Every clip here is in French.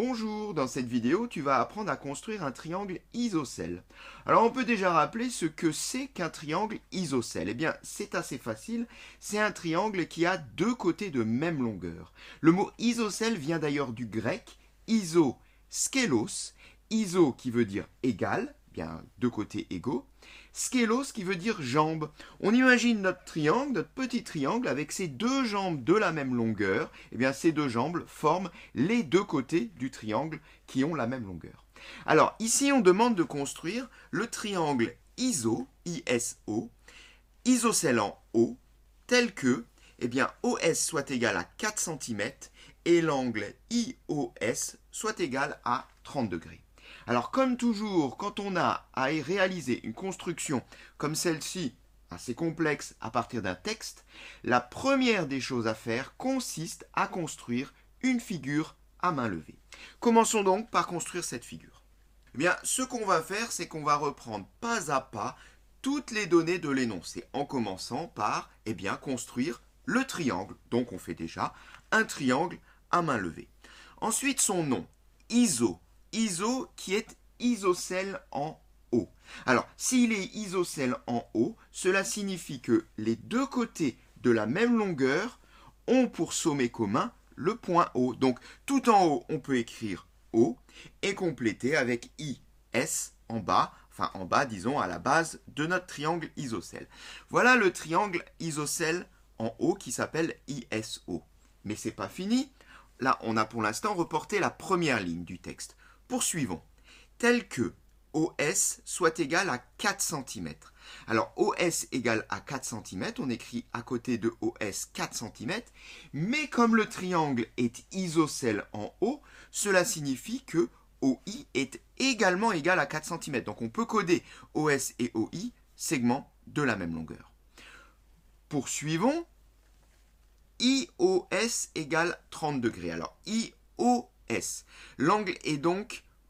Bonjour, dans cette vidéo, tu vas apprendre à construire un triangle isocèle. Alors on peut déjà rappeler ce que c'est qu'un triangle isocèle. Eh bien, c'est assez facile, c'est un triangle qui a deux côtés de même longueur. Le mot isocèle vient d'ailleurs du grec iso, skelos, iso qui veut dire égal, bien deux côtés égaux, skelos qui veut dire jambe. On imagine notre triangle, notre petit triangle, avec ses deux jambes de la même longueur. Eh bien, ces deux jambes forment les deux côtés du triangle qui ont la même longueur. Alors, ici, on demande de construire le triangle ISO, ISO, isocèle en O, tel que, eh bien, OS soit égal à 4 cm et l'angle IOS soit égal à 30 degrés. Alors comme toujours, quand on a à réaliser une construction comme celle-ci, assez complexe à partir d'un texte, la première des choses à faire consiste à construire une figure à main levée. Commençons donc par construire cette figure. Eh bien, ce qu'on va faire, c'est qu'on va reprendre pas à pas toutes les données de l'énoncé, en commençant par construire le triangle. Donc on fait déjà un triangle à main levée. Ensuite, son nom, ISO. ISO qui est isocèle en O. Alors, s'il est isocèle en O, cela signifie que les deux côtés de la même longueur ont pour sommet commun le point O. Donc, tout en haut, on peut écrire O et compléter avec IS en bas, disons, à la base de notre triangle isocèle. Voilà le triangle isocèle en O qui s'appelle ISO. Mais c'est pas fini. Là, on a pour l'instant reporté la première ligne du texte. Poursuivons. Tel que OS soit égal à 4 cm. Alors, OS égale à 4 cm, on écrit à côté de OS 4 cm, mais comme le triangle est isocèle en O, cela signifie que OI est également égal à 4 cm. Donc, on peut coder OS et OI, segments de la même longueur. Poursuivons. IOS égale 30 degrés. Alors, IOS, l'angle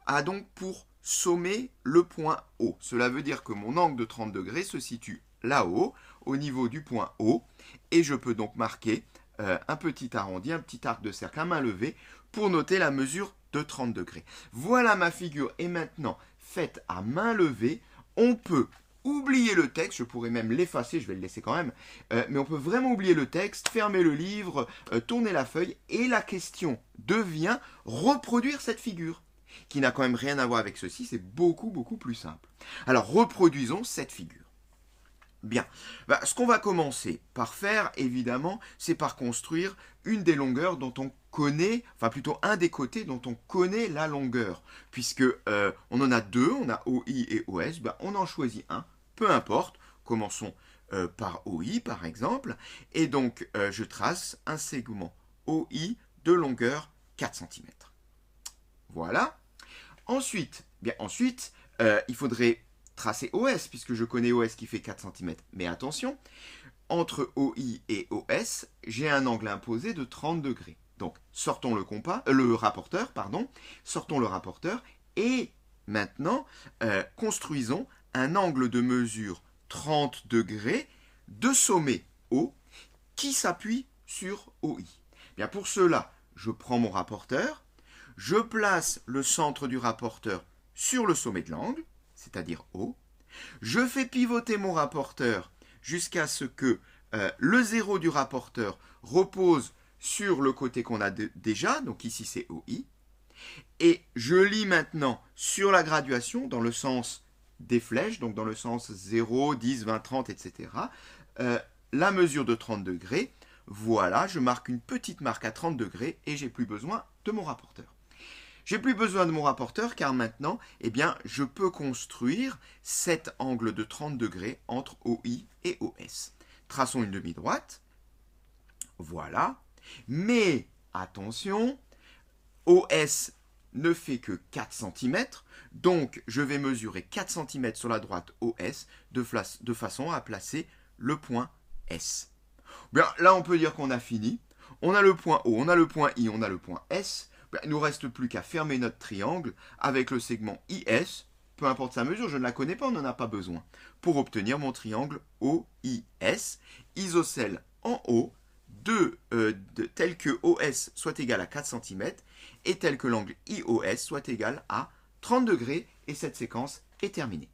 a donc pour sommet le point O. Cela veut dire que mon angle de 30 degrés se situe là-haut, au niveau du point O, et je peux donc marquer un petit arrondi, un petit arc de cercle à main levée, pour noter la mesure de 30 degrés. Voilà, ma figure est maintenant faite à main levée. On peut oublier le texte, je pourrais même l'effacer, je vais le laisser quand même, mais on peut vraiment oublier le texte, fermer le livre, tourner la feuille, et la question devient reproduire cette figure, qui n'a quand même rien à voir avec ceci, c'est beaucoup plus simple. Alors reproduisons cette figure. Bien, ce qu'on va commencer par faire, évidemment, c'est par construire une des longueurs dont on connaît, enfin plutôt un des côtés dont on connaît la longueur. Puisque on en a deux, on a OI et OS, on en choisit un, peu importe. Commençons par OI par exemple, et donc je trace un segment OI de longueur 4 cm. Voilà. Ensuite, il faudrait tracer OS, puisque je connais OS qui fait 4 cm. Mais attention, entre OI et OS, j'ai un angle imposé de 30 degrés. Donc, sortons le rapporteur, et maintenant, construisons un angle de mesure 30 degrés de sommet O qui s'appuie sur OI. Bien, pour cela, je prends mon rapporteur, je place le centre du rapporteur sur le sommet de l'angle, c'est-à-dire O. Je fais pivoter mon rapporteur jusqu'à ce que le 0 du rapporteur repose sur le côté qu'on a déjà, donc ici c'est OI. Et je lis maintenant sur la graduation dans le sens des flèches, donc dans le sens 0, 10, 20, 30, etc. La mesure de 30 degrés. Voilà, je marque une petite marque à 30 degrés et j'ai plus besoin de mon rapporteur. J'ai plus besoin de mon rapporteur car maintenant, je peux construire cet angle de 30 degrés entre OI et OS. Traçons une demi-droite. Voilà. Mais attention, OS ne fait que 4 cm, donc je vais mesurer 4 cm sur la droite OS de façon à placer le point S. Bien, là on peut dire qu'on a fini. On a le point O, on a le point I, on a le point S. Il ne nous reste plus qu'à fermer notre triangle avec le segment IS, peu importe sa mesure, je ne la connais pas, on n'en a pas besoin, pour obtenir mon triangle OIS, isocèle en O, tel que OS soit égal à 4 cm et tel que l'angle IOS soit égal à 30 degrés, et cette séquence est terminée.